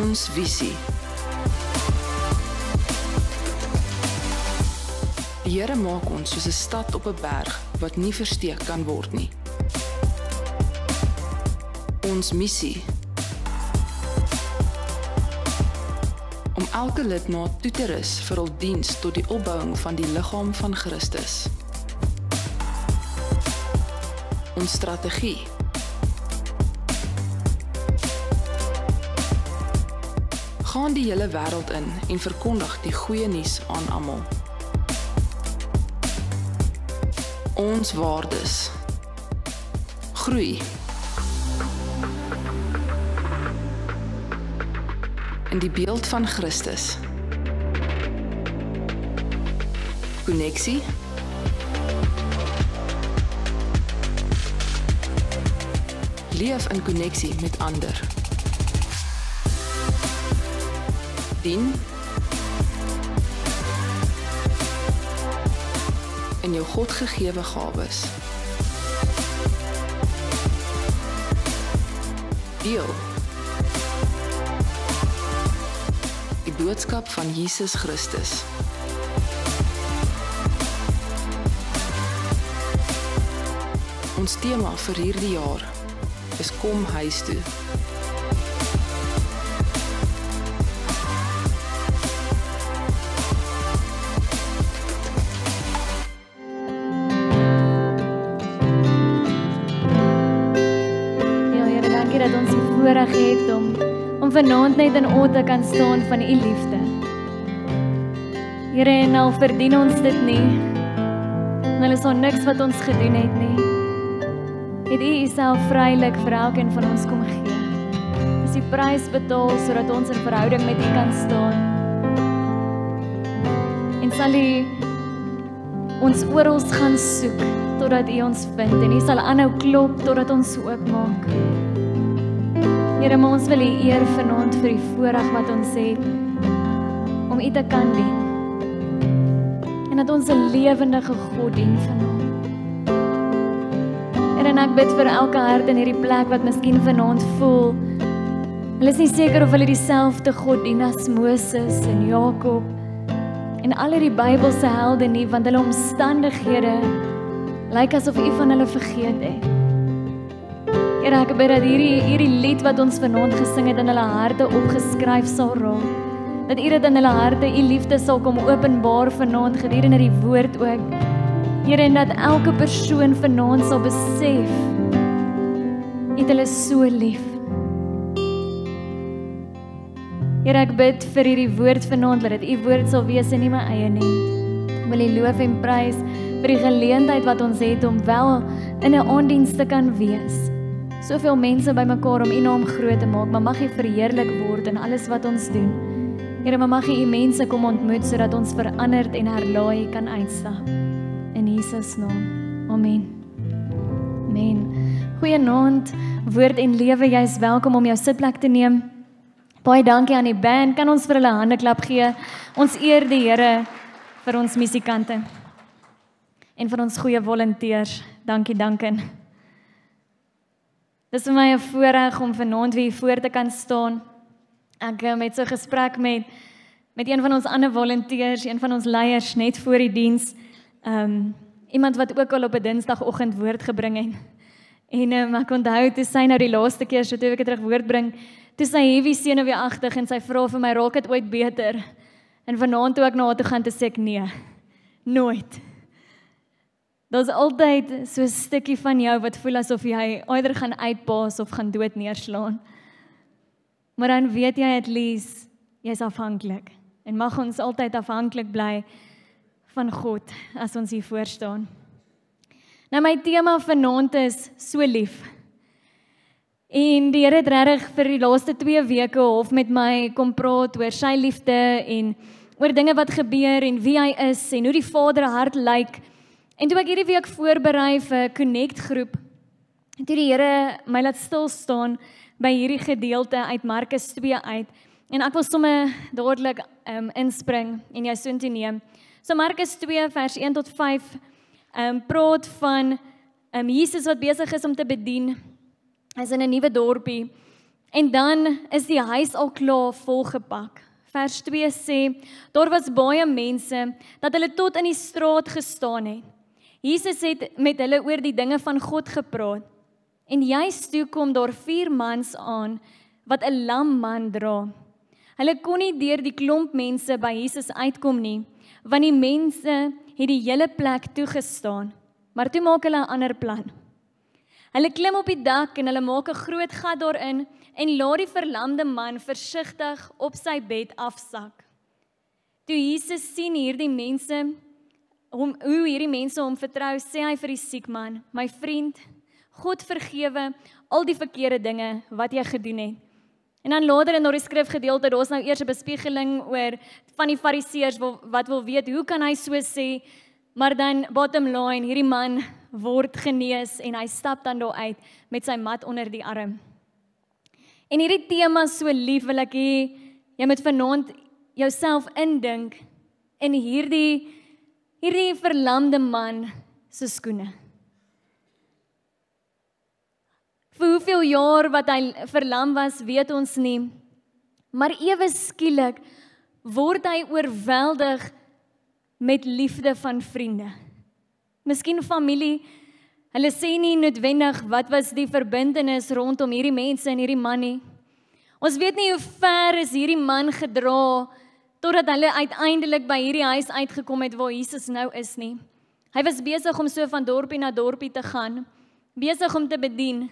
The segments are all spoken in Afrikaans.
ons visie. Die Here maak ons soos 'n stad op 'n berg wat nie versteek kan word nie. Ons missie. Om elke lidmaat toe te rus vir hul diens tot die opbouing van die liggaam van Christus. Ons strategie. Gaan die hele wêreld in en verkondig die goeie nuus aan almal. Ons waardes. Groei. In die beeld van Christus. Konneksie. Leef in konneksie met ander. Dien. In jou God gegewe gawes. Deel. Die boodskap van Jesus Christus. Ons tema vir hierdie jaar is kom huis toe. Dat ons die voorreg het om vanaand net in awe te kan staan van u liefde. Here, en al verdien ons dit nie, en al is daar niks wat ons gedoen het nie, het u uself vrylik vir elkeen van ons kom gee. Is die prys betaal sodat ons in verhouding met u kan staan. En sal u ons oral gaan soek totdat u ons vind, en u sal aanhou klop totdat ons oopmaak. Here, maar ons wil u eer vanaand vir die voorreg wat ons het om u te kan dien. En dat ons 'n lewendige God dien vanaand. Here, en ek bid vir elke hart in hierdie plek wat miskien vanaand voel. Hulle is nie seker of hulle dieselfde God dien as Moses en Jakob en al hierdie Bybelse helde nie, want hulle omstandighede lyk asof u van hulle vergeet het. Here, ek bid dat hierdie lied wat ons vanaand gesing het in hulle harte opgeskryf sal raak. Dat u dit in hulle harte, u liefde sal kom openbaar vanaand gedurende die woord ook. Here, en dat elke persoon vanaand sal besef, u het hulle so lief. Here, ek bid vir hierdie woord vanaand, dat dit u woord sal wees en nie my eie nie. Ek wil u loof en prys vir die geleentheid wat ons het om wel in 'n aandiens te kan wees. Soveel mense bymekaar om u naam groot te maak, maar mag u verheerlik word in alles wat ons doen. Here, maar mag u mense kom ontmoet sodat ons veranderd en herlaai kan uitstap. In Jesus naam. Amen. Amen. Goeienaand, Woord en Lewe, jy is welkom om jou sitplek te neem. Baie dankie aan die band. Kan ons vir hulle 'n handeklap gee? Ons eer die Here vir ons musikante en vir ons goeie volonteurs. Dankie, Duncan. Dis vir my 'n voorreg om vanaand weer voor te kan staan. Ek het so 'n gesprek met een van ons ander volonteurs, een van ons leiers net voor die diens. Iemand wat ook al op 'n Dinsdagoggend woord gebring het. En ek onthou toe sy nou die laaste keer so 2 weke terug woord bring, toe sy heavy senuweeagtig en sy vra vir my, raak dit ooit beter? En vanaand toe ek na haar toe gaan, toe sê ek nee, nooit. Daar's altyd so 'n stukkie van jou wat voel asof jy either gaan uitpaas of gaan dood neerslaan. Maar dan weet jy at least, jy's afhanklik. En mag ons altyd afhanklik bly van God as ons hier voor staan. Nou my tema vanaand is so lief. En die Here het regtig vir die laaste 2 weke half met my kom praat oor sy liefde en oor dinge wat gebeur en wie hy is en hoe die Vader hart lyk. En toe ek hierdie week voorberei vir Connect groep, toe die Here my laat stil staan by hierdie gedeelte uit Markus 2 uit. En ek wil sommer dadelik inspring en jou soontoe neem. So Markus 2 vers 1 tot 5 praat van Jesus wat besig is om te bedien. Hy is in 'n nuwe dorpie En dan is die huis al klaar volgepak. Vers 2 sê, daar was baie mense, dat hulle tot in die straat gestaan het. Jesus het met hulle oor die dinge van God gepraat. En juist toe kom daar 4 mans aan, wat 'n lam man dra. Hulle kon nie deur die klomp mense by Jesus uitkom nie, want die mense het die hele plek toegestaan. Maar toe maak hulle 'n ander plan. Hulle klim op die dak en hulle maak 'n groot gat daarin en laat die verlamde man versigtig op sy bed afsak. Toe Jesus sien hoe hierdie mense hom vertrou, sê hy vir die siek man, my vriend, God vergewe al die verkeerde dinge wat jy gedoen het. En dan later in die skrifgedeelte, daar's nou eers 'n bespiegeling oor van die fariseërs wat wil weet, hoe kan hy so sê, maar dan bottom line, hierdie man word genees en hy stap dan daar uit met sy mat onder die arm. En hierdie tema so lief wil ek hê, jy moet vanaand jouself indink in hierdie verlamde man se skoene. Vir hoeveel jaar wat hy verlam was, weet ons nie, maar ewe skielik word hy oorweldig met liefde van vriende. Miskien familie, hulle sê nie noodwendig wat was die verbintenis rondom hierdie mense en hierdie man nie. Ons weet nie hoe ver is hierdie man gedra, totdat hulle uiteindelik by hierdie huis uitgekom het waar Jesus nou is nie. Hy was besig om so van dorpie na dorpie te gaan, besig om te bedien.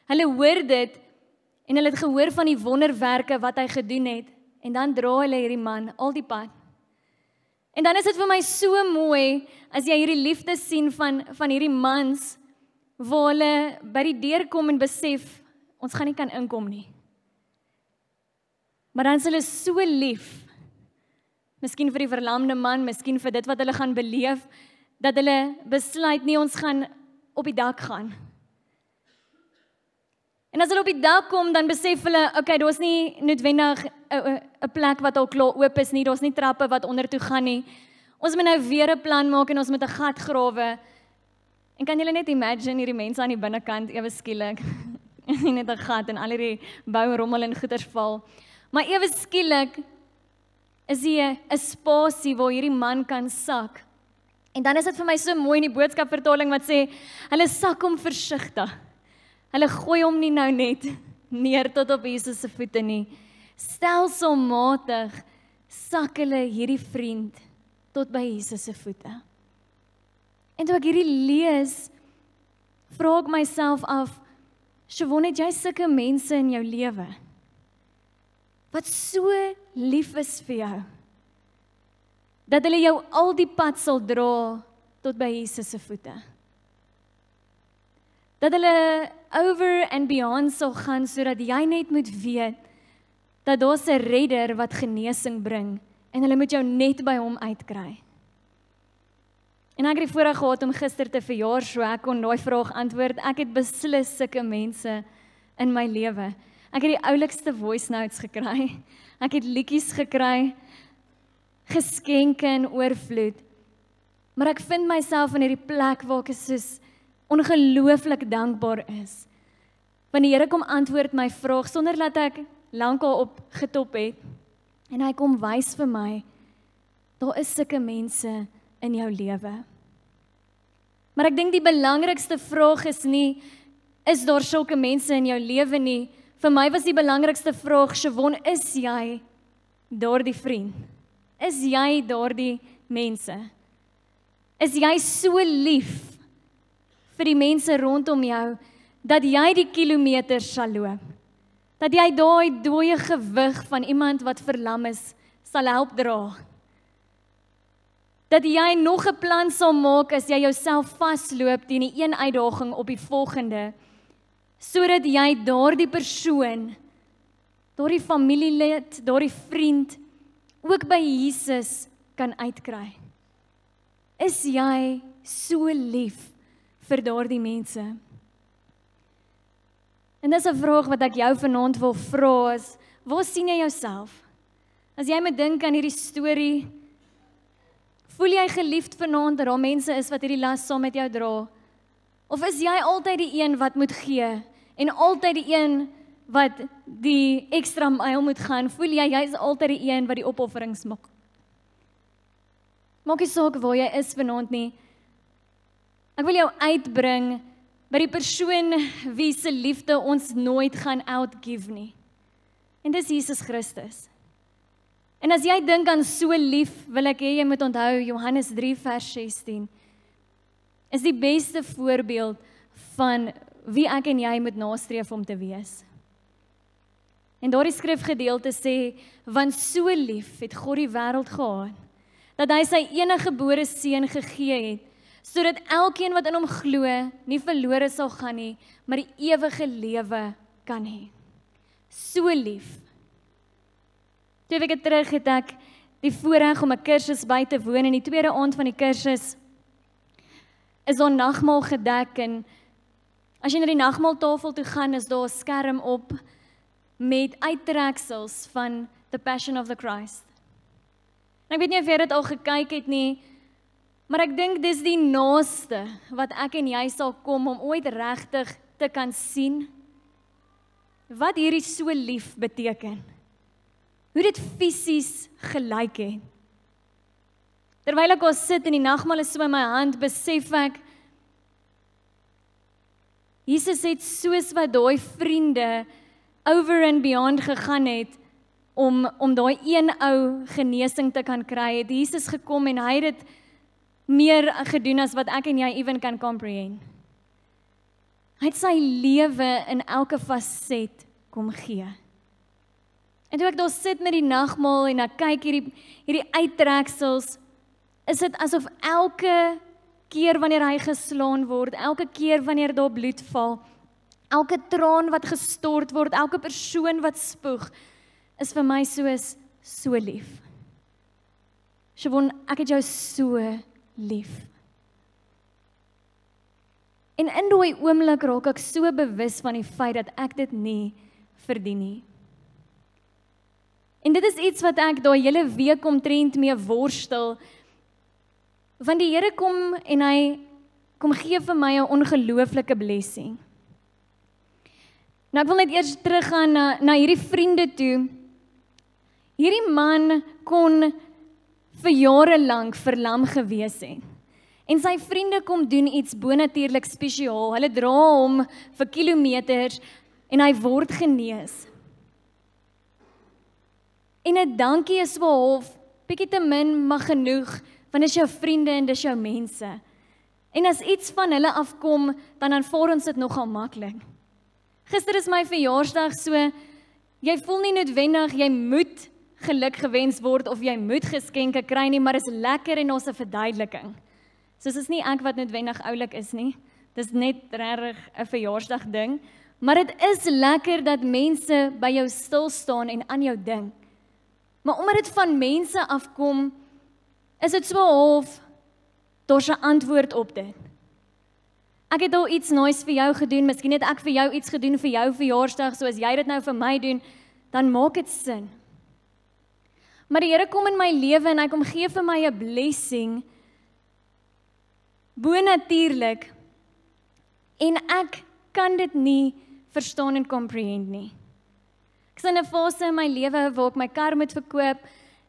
Hulle hoor dit, en hulle het gehoor van die wonderwerke wat hy gedoen het, en dan dra hulle hierdie man al die pad. En dan is dit vir my so mooi, as jy hierdie liefde sien van hierdie mans, waar hulle by die deur kom en besef, ons gaan nie kan inkom nie. Maar dan is hulle so lief, miskien vir die verlamde man, miskien vir dit wat hulle gaan beleef, dat hulle besluit nie, ons gaan op die dak gaan. En as hulle op die dak kom, dan besef hulle, okay, daar's nie noodwendig 'n plek wat al klaar oop is nie, daar's nie trappe wat onder toe gaan nie. Ons moet nou weer 'n plan maak en ons moet 'n gat grawe. En kan julle net imagine hierdie mense aan die binnekant ewe skielik, net 'n gat en al hierdie bourommel en goeders val. Maar ewe skielik is hier 'n spasie waar hierdie man kan sak. En dan is dit vir my so mooi in die boodskapvertaling wat sê, hulle sak hom versigtig. Hulle gooi hom nie nou net neer tot op Jesus se voete nie. Stelselmatig sak hulle hierdie vriend tot by Jesus se voete. En toe ek hierdie lees, vra ek myself af, Siobhan, het jy sulke mense in jou lewe wat so lief is vir jou, dat hulle jou al die pad sal dra tot by Jesus se voete? Dat hulle over and beyond sal gaan, sodat jy net moet weet, dat daar's 'n redder wat genesing bring, en hulle moet jou net by hom uitkry. En ek het die voorreg gehad om gister te verjaar, so ek kon daai vraag antwoord. Ek het beslis sulke mense in my lewe. Ek het die oulikste voice notes gekry. Ek het liedjies gekry, geskenke in oorvloed. Maar ek vind myself in hierdie plek waar ek soos ongelooflik dankbaar is. Want die Here kom antwoord my vraag sonder dat ek lankal opgetop het. En hy kom wys vir my, daar is sulke mense in jou lewe. Maar ek dink die belangrikste vraag is nie, is daar sulke mense in jou lewe nie? Vir my was die belangrikste vraag, Siobhan, is jy daardie vriend? Is jy daardie mense? Is jy so lief vir die mense rondom jou, dat jy die kilometers sal loop? Dat jy daai dooie gewig van iemand wat verlam is, sal help dra? Dat jy nog 'n plan sal maak as jy jouself vasloop teen die een uitdaging op die volgende, sodat jy daardie persoon, daardie familielid, daardie vriend, ook by Jesus kan uitkry? Is jy so lief vir daardie mense? En dis 'n vraag wat ek jou vanaand wil vra is, waar sien jy jouself? As jy moet dink aan hierdie storie, voel jy geliefd vanaand dat daar mense is wat hierdie las saam met jou dra? Of is jy altyd die een wat moet gee, en altyd die een wat die ekstra myl moet gaan, voel jy is altyd die een wat die opofferings maak. Maak nie saak waar jy is vanaand nie. Ek wil jou uitbring by die persoon wie se liefde ons nooit gaan outgive nie. En dis Jesus Christus. En as jy dink aan so lief, wil ek hê jy moet onthou Johannes 3 vers 16 is die beste voorbeeld van wie ek en jy moet nastreef om te wees. En daardie skrifgedeelte sê, want so lief het God die wêreld gehad, dat hy sy eniggebore seun gegee het, sodat elkeen wat in hom glo, nie verlore sal gaan nie, maar die ewige lewe kan hê. So lief. 2 weke terug het ek die voorreg om 'n kursus by te woon, en die tweede aand van die kursus is daar nagmaal gedek, en as jy na die nagmaaltafel toe gaan, is daar 'n skerm op met uittreksels van The Passion of the Christ. En ek weet nie of jy dit al gekyk het nie, maar ek dink dis die naaste wat ek en jy sal kom om ooit regtig te kan sien wat hierdie so lief beteken. Hoe dit fisies gelyk het. Terwyl ek al sit en die nagmaal is so in my hand, besef ek, Jesus het soos wat daai vriende over and beyond gegaan het, om daai een ou genesing te kan kry, het Jesus gekom en hy het dit meer gedoen as wat ek en jy even kan comprehend. Hy het sy lewe in elke faset kom gee. En toe ek daar sit met die nagmaal en ek kyk hierdie uittreksels, is dit asof elke keer wanneer hy geslaan word, elke keer wanneer daar bloed val, elke traan wat gestort word, elke persoon wat spoeg, is vir my so lief. Siobhan, ek het jou so lief. En in daai oomblik raak ek so bewus van die feit dat ek dit nie verdien nie. En dit is iets wat ek daai hele week omtrent mee worstel, want die Here kom en hy kom gee vir my 'n ongelooflike blessing. Nou ek wil net eers teruggaan na hierdie vriende toe. Hierdie man kon vir jare lank verlam gewees het. En sy vriende kom doen iets bonatuurlik spesiaal. Hulle dra hom vir kilometers en hy word genees. En 'n dankie is wel half, bietjie te min, maar genoeg, want dis jou vriende en dis jou mense. En as iets van hulle afkom, dan aanvaar ons dit nogal maklik. Gister is my verjaarsdag, so jy voel nie noodwendig jy moet geluk gewens word of jy moet geskenke kry nie, maar is lekker en ons 'n verduideliking. Soos is nie ek wat noodwendig oulik is nie. Dis net regtig 'n verjaarsdag ding, maar dit is lekker dat mense by jou stil staan en aan jou dink. Maar omdat dit van mense afkom, is dit so half daar's 'n antwoord op dit. Ek het al iets nice vir jou gedoen, miskien het ek vir jou iets gedoen vir jou verjaarsdag, so as jy dit nou vir my doen, dan maak dit sin. Maar die Here kom in my lewe en hy kom gee vir my 'n blessing, bonatuurlik, en ek kan dit nie verstaan en comprehend nie. Ek is in 'n fase in my lewe waar ek my kar moet verkoop,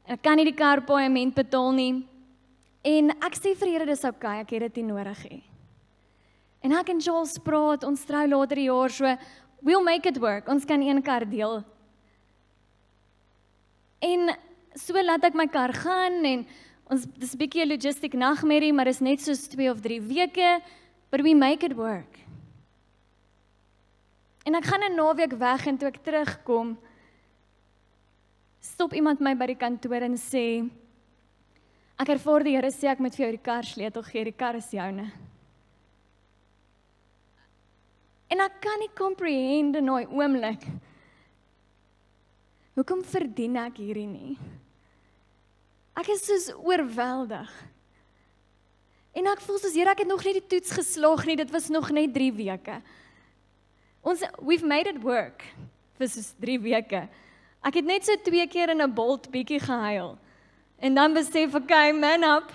en ek kan nie die karpaaiement betaal nie, en ek sê vir die Here, dis okay, ek het dit nie nodig hê. En ek en Charles praat, ons trou later die jaar, so, we'll make it work, ons kan een kar deel. En so laat ek my kar gaan, en dis 'n bietjie 'n logistiek nagmerrie, maar is net soos 2 of 3 weke, but we make it work. En ek gaan 'n naweek weg, en toe ek terugkom, stop iemand my by die kantoor en sê, ek ervaar die Here sê ek moet vir jou die kar sleutel gee, die kar is joune. En ek kan nie comprehend in daai oomblik, hoekom verdien ek hierdie nie? Ek is soos oorweldig. En ek voel soos, Here, ek het nog nie die toets geslaag nie, dit was nog net 3 weke. We've made it work, vir soos 3 weke. Ek het net so 2 keer in 'n Bolt bietjie gehuil. En dan besef ek, okay, man up,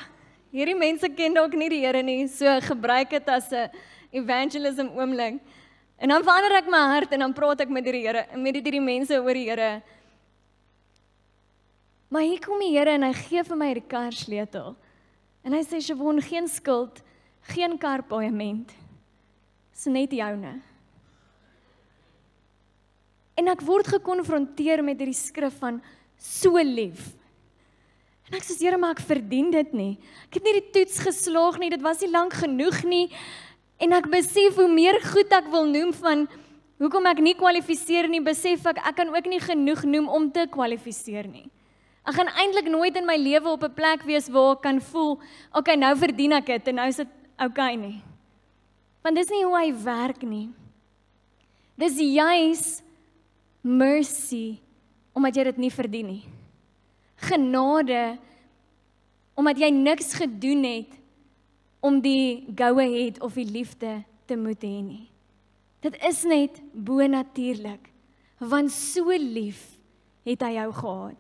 hierdie mense ken dalk nie die Here nie, so gebruik dit as 'n evangelism oomblik. En dan verander ek my hart en dan praat ek met die Here, met die mense oor die Here. Maar hier kom die Here en hy gee vir my die karsleutel. En hy sê, Siobhan, geen skuld, geen karpaaiement. Dis net joune. En ek word gekonfronteer met hierdie skrif van so lief. En ek sê, Here, maar ek verdien dit nie. Ek het nie die toets geslaag nie, dit was nie lank genoeg nie. En ek besef hoe meer goed ek wil noem van hoekom ek nie kwalifiseer nie, besef ek kan ook nie genoeg noem om te kwalifiseer nie. Ek gaan eintlik nooit in my lewe op 'n plek wees waar ek kan voel, okay, nou verdien ek dit en nou is dit okay nie. Want dis nie hoe hy werk nie. Dis juis mercy, omdat jy dit nie verdien nie. Genade, omdat jy niks gedoen het om die go-ahead of die liefde te moet hê nie. Dit is net bo-natuurlik, want so lief het hy jou gehad.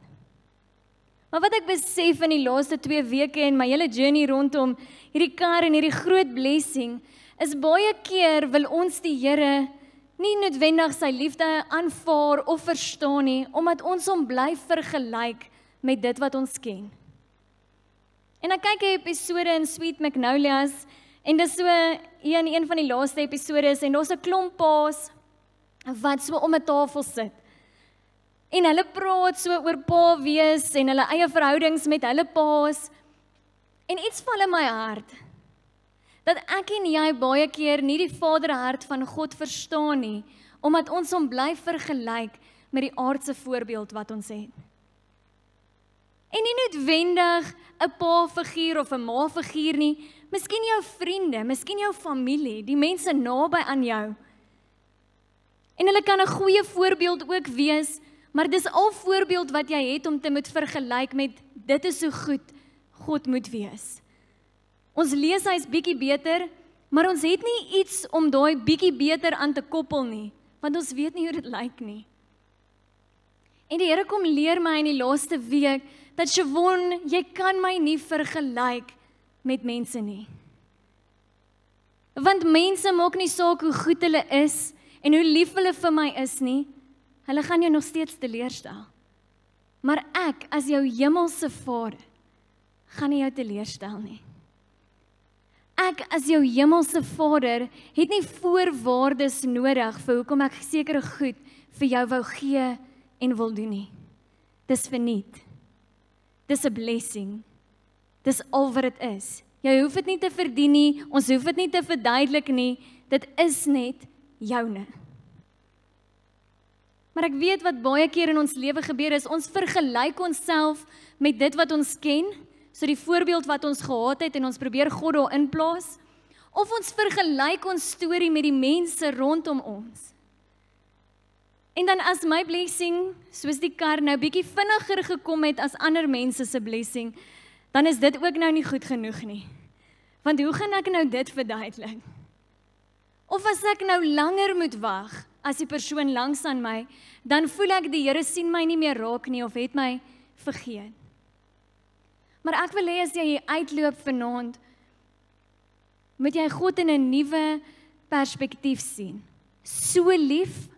Maar wat ek besef in die laaste 2 weke en my hele journey rondom hierdie kar en hierdie groot blessing, is baie keer wil ons die Here nie noodwendig sy liefde aanvaar of verstaan nie, omdat ons hom bly vergelyk met dit wat ons ken. En ek kyk 'n episode in Sweet Magnolias, en dis so een van die laaste episodes, en daar's 'n klomp paas wat so om 'n tafel sit. En hulle praat so oor pa wees en hulle eie verhoudings met hulle paas. En iets val in my hart, dat ek en jy baie keer nie die vaderhart van God verstaan nie, omdat ons hom bly vergelyk met die aardse voorbeeld wat ons het. En nie noodwendig 'n pa-figuur of 'n ma-figuur nie, miskien jou vriende, miskien jou familie, die mense naby aan jou. En hulle kan 'n goeie voorbeeld ook wees, maar dis al voorbeeld wat jy het om te moet vergelyk met, dit is hoe goed God moet wees. Ons lees hy's bietjie beter, maar ons het nie iets om daai bietjie beter aan te koppel nie, want ons weet nie hoe dit lyk nie. En die Here kom leer my in die laaste week, dat Siobhan, jy kan my nie vergelyk met mense nie. Want mense maak nie saak hoe goed hulle is, en hoe lief hulle vir my is nie, hulle gaan jou nog steeds teleurstel. Maar ek, as jou hemelse Vader, gaan nie jou teleurstel nie. Ek, as jou hemelse Vader, het nie voorwaardes nodig vir hoekom ek sekere goed vir jou wou gee en wil doen nie. Dis verniet. Dis 'n blessing. Dis al wat dit is. Jy hoef dit nie te verdien nie, ons hoef dit nie te verduidelik nie, dit is net joune. Maar ek weet wat baie keer in ons lewe gebeur is, ons vergelyk onsself met dit wat ons ken, so die voorbeeld wat ons gehad het en ons probeer God daarin plaas, of ons vergelyk ons storie met die mense rondom ons. En dan as my blessing, soos die kar nou bietjie vinniger gekom het as ander mense se blessing, dan is dit ook nou nie goed genoeg nie. Want hoe gaan ek nou dit verduidelik? Of as ek nou langer moet wag as die persoon langs aan my, dan voel ek die Here sien my nie meer raak nie of het my vergeet. Maar ek wil hê as jy hier uitloop vanaand, moet jy God in 'n nuwe perspektief sien. So lief,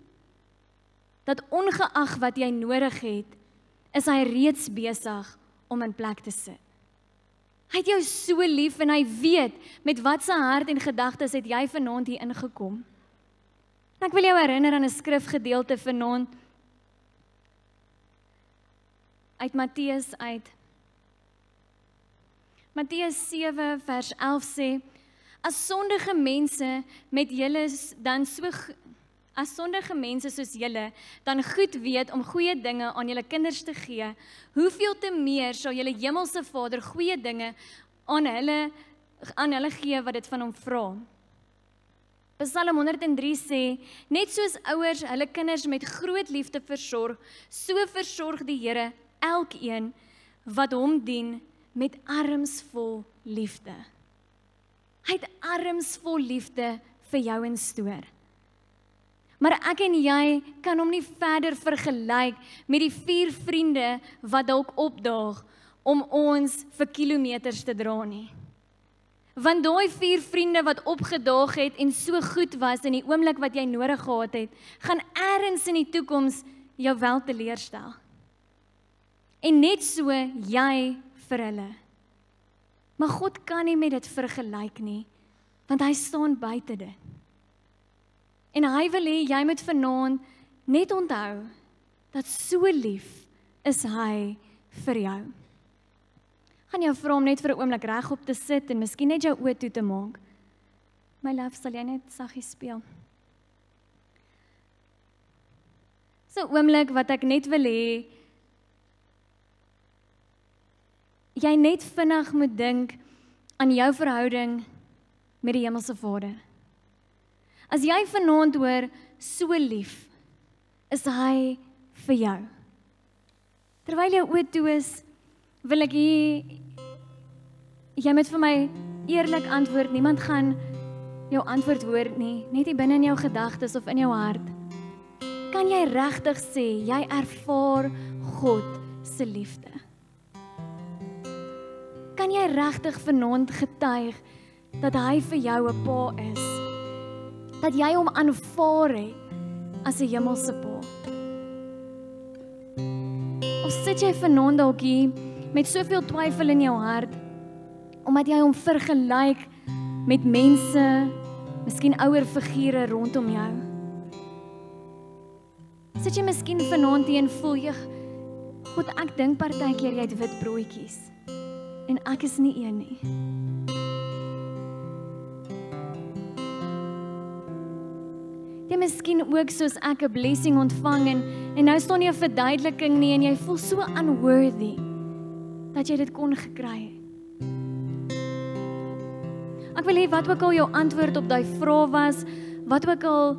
dat ongeag wat jy nodig het, is hy reeds besig om in plek te sit. Hy het jou so lief en hy weet met wat sy hart en gedagtes het jy vanaand hier ingekom. En ek wil jou herinner aan 'n skrifgedeelte vanaand uit Matteus uit. Matteus 7 vers 11 sê, as sondige mense met julle dan as sondige mense soos julle dan goed weet om goeie dinge aan julle kinders te gee, hoeveel te meer sal julle hemelse Vader goeie dinge aan hulle gee wat dit van hom vra. Psalm 103 sê, net soos ouers hulle kinders met groot liefde versorg, so versorg die Here elkeen wat hom dien met armsvol liefde. Hy het armsvol liefde vir jou instoor. Maar ek en jy kan hom nie verder vergelyk met die 4 vriende wat dalk opdaag om ons vir kilometers te dra nie. Want daai 4 vriende wat opgedaag het en so goed was in die oomblik wat jy nodig gehad het, gaan eers in die toekoms jou wel teleurstel. En net so jy vir hulle. Maar God kan nie met dit vergelyk nie, want hy staan buite dit. En hy wil hê jy moet vanaand net onthou dat so lief is hy vir jou. Gaan jou vra om net vir 'n oomblik regop te sit en miskien net jou oë toe te maak. My lief, sal jy net saggies speel? So 'n oomblik wat ek net wil hê jy net vinnig moet dink aan jou verhouding met die Hemelse Vader. As jy vanaand hoor, so lief is hy vir jou. Terwyl jou oë toe is, wil ek jy moet vir my eerlik antwoord. Niemand gaan jou antwoord hoor nie, net hier binne in jou gedagtes of in jou hart. Kan jy regtig sê, jy ervaar God se liefde? Kan jy regtig vanaand getuig dat hy vir jou 'n pa is? Dat jy hom aanvaar het as 'n hemelse pa? Of sit jy vanaand dalk hier met soveel twyfel in jou hart, omdat jy hom vergelyk met mense, miskien ouer figure rondom jou? Sit jy miskien vanaand hier en voel jy, God, ek dink partykeer jy het wit broodjies, en ek is nie een nie. Jy miskien ook soos ek 'n blessing ontvang en nou staan jy 'n verduideliking nie en jy voel so unworthy dat jy dit kon gekry het. Ek wil hê wat ook al jou antwoord op daai vraag was, wat ook al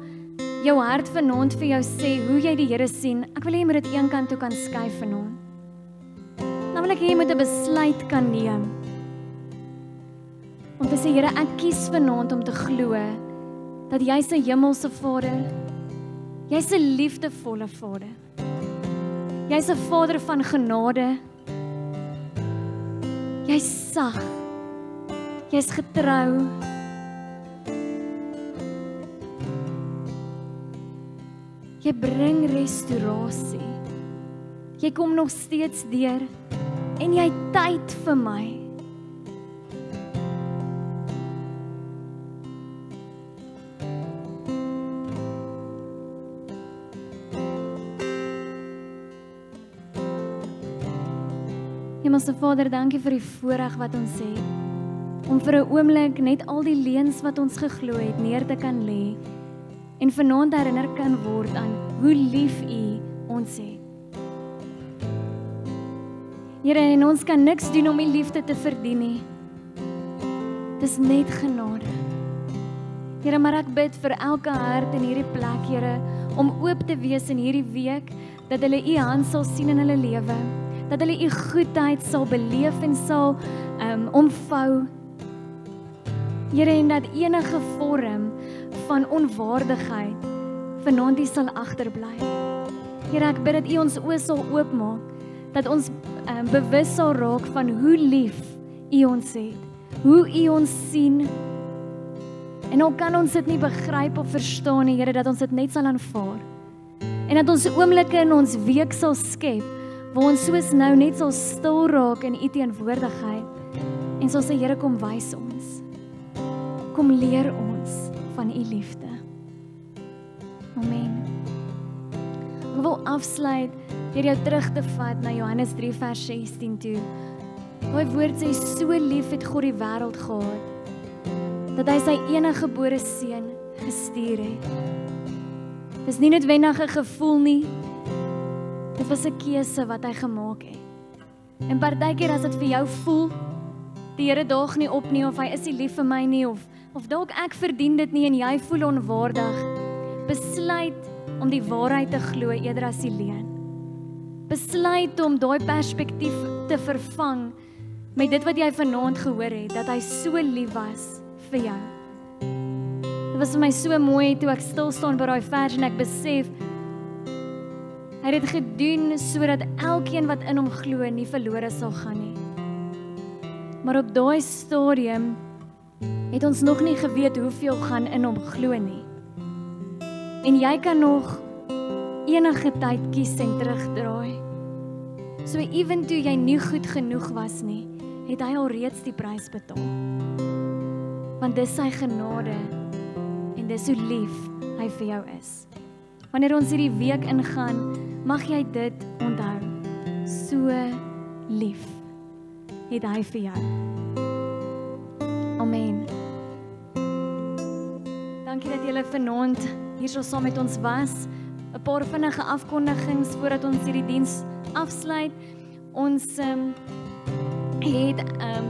jou hart vanaand vir jou sê, hoe jy die Here sien, ek wil hê jy moet dit een kant toe kan skuif vanaand. Dan wil ek hê jy moet 'n besluit kan neem. Om te sê, Here, ek kies vanaand om te glo dat jy's 'n hemelse Vader. Jy's 'n liefdevolle Vader. Jy's 'n Vader van genade. Jy's sag. Jy's getrou. Jy bring restaurasie. Jy kom nog steeds deur en jy het tyd vir my. Hemelse Vader, dankie vir die voorreg wat ons het, om vir 'n oomblik net al die leuns wat ons geglo het neer te kan lê, en vanaand herinner kan word aan hoe lief U ons het. Here, en ons kan niks doen om U liefde te verdien nie. Dis net genade. Here, maar ek bid vir elke hart in hierdie plek, Here, om oop te wees in hierdie week, dat hulle U hand sal sien in hulle lewe, dat hulle U goedheid sal beleef en sal omvou. Here, en dat enige vorm van onwaardigheid vanaand U sal agterbly. Here, ek bid dat U ons oë sal oopmaak, dat ons bewus sal raak van hoe lief U ons het, hoe U ons sien. En al kan ons dit nie begryp of verstaan nie, Here, dat ons dit net sal aanvaar. En dat ons oomblikke in ons week sal skep, waar ons soos nou net sal stil raak in U teenwoordigheid, en sal sê, Here, kom wys ons. Kom leer ons van U liefde. Amen. Ek wil afsluit deur jou terug te vat na Johannes 3 vers 16 toe. Daai woord sê, so lief het God die wêreld gehad, dat hy sy enige gebore seun gestuur het. Dis nie noodwendig 'n gevoel nie, dit was 'n keuse wat hy gemaak het. En partykeer as dit vir jou voel, die Here daag nie op nie, of hy is nie lief vir my nie, of dalk ek verdien dit nie en jy voel onwaardig, besluit om die waarheid te glo eerder as die leuen. Besluit om daai perspektief te vervang met dit wat jy vanaand gehoor het, dat hy so lief was vir jou. Dit was vir my so mooi toe ek stil staan by daai vers en ek besef, hy het dit gedoen sodat elkeen wat in hom glo nie verlore sal gaan nie. Maar op daai stadium het ons nog nie geweet hoeveel gaan in hom glo nie. En jy kan nog enige tyd kies en terugdraai. So ewen toe jy nie goed genoeg was nie, het hy al reeds die prys betaal. Want dis sy genade en dis hoe lief hy vir jou is. Wanneer ons hierdie week ingaan, mag jy dit onthou. So lief het hy vir jou. Amen. Dankie dat julle vanaand hier so saam met ons was. 'n Paar vinnige afkondigings voordat ons hierdie diens afsluit. Ons het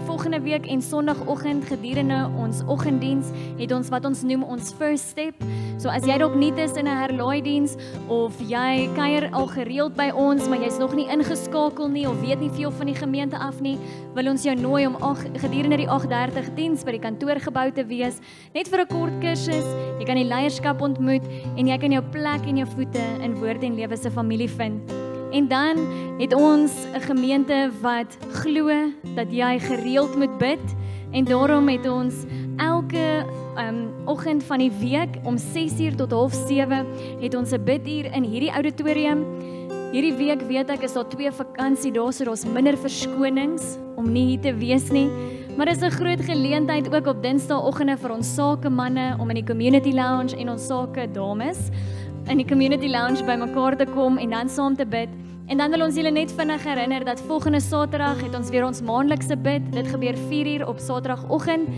volgende week en Sondagoggend gedurende ons oggenddiens het ons wat ons noem ons first step. So as jy dalk nie is in 'n herlaaidiens of jy kuier al gereeld by ons, maar jy's nog nie ingeskakel nie of weet nie veel van die gemeente af nie, wil ons jou nooi om gedurende die 8:30 diens by die kantoorgebou te wees, net vir 'n kort kursus. Jy kan die leierskap ontmoet en jy kan jou plek en jou voete in Woord en Lewe se familie vind. En dan het ons 'n gemeente wat glo dat jy gereeld moet bid en daarom het ons elke oggend van die week om 6:00 tot 6:30 het ons 'n biduur in hierdie auditorium. Hierdie week weet ek is daar 2 vakansiedae, so daar's minder verskonings om nie hier te wees nie. Maar dis 'n groot geleentheid ook op Dinsdagoggende vir ons sakemanne om in die community lounge en ons sake dames in die community lounge bymekaar te kom en dan saam te bid. En dan wil ons julle net vinnig herinner dat volgende Saterdag het ons weer ons maandelikse bid. Dit gebeur 4:00 op Saterdagoggend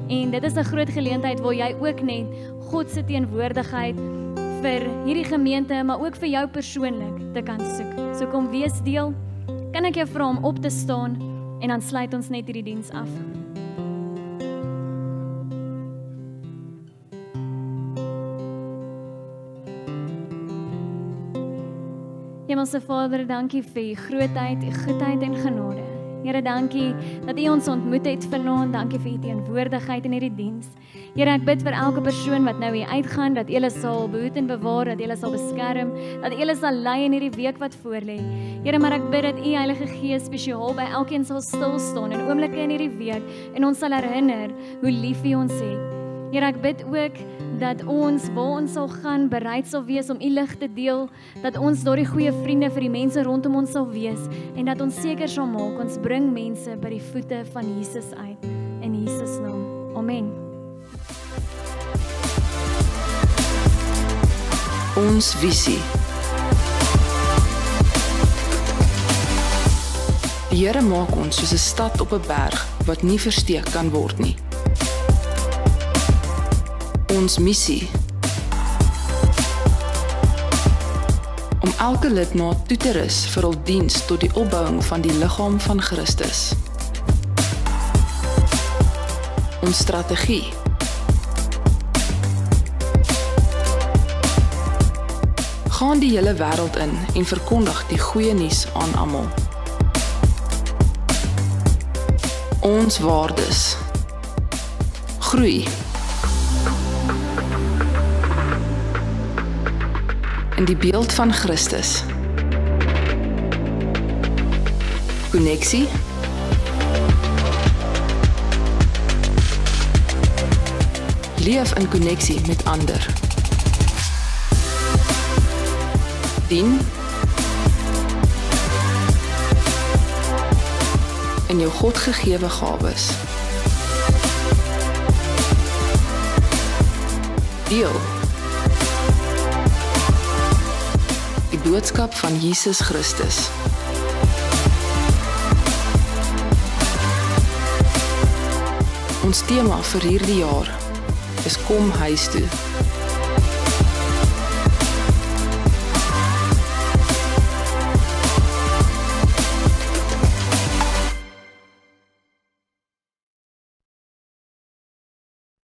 en dit is 'n groot geleentheid waar jy ook net God se teenwoordigheid vir hierdie gemeente, maar ook vir jou persoonlik te kan soek. So kom wees deel. Kan ek jou vra om op te staan en dan sluit ons net hierdie diens af. Hemelse Vader, dankie vir u grootheid, u goedheid en genade. Here, dankie dat u ons ontmoet het vanaand. Dankie vir u teenwoordigheid in hierdie diens. Here, ek bid vir elke persoon wat nou hier uitgaan, dat u hulle sal behoed en bewaar, dat u hulle sal beskerm, dat u hulle sal lei in hierdie week wat voorlê. Here, maar ek bid dat u Heilige Gees spesiaal by elkeen sal stil staan in oomblikke in hierdie week en ons sal herinner hoe lief u ons het. Here, ek bid ook dat ons, waar ons sal gaan, bereid sal wees om u lig te deel, dat ons daardie goeie vriende vir die mense rondom ons sal wees en dat ons seker sal maak, ons bring mense by die voete van Jesus uit. In Jesus naam. Amen. Ons visie. Die Here maak ons soos 'n stad op 'n berg wat nie versteek kan word nie. Ons missie. Om elke lidmaat toe te rus vir hul diens tot die opbouing van die liggaam van Christus. Ons strategie. Gaan die hele wêreld in en verkondig die goeie nuus aan almal. Ons waardes. Groei. In die beeld van Christus. Koneksie. Leef in koneksie met ander. Dien. In jou God gegewe gawes. Deel. Die boodskap van Jesus Christus. Ons tema vir hierdie jaar is kom huis toe.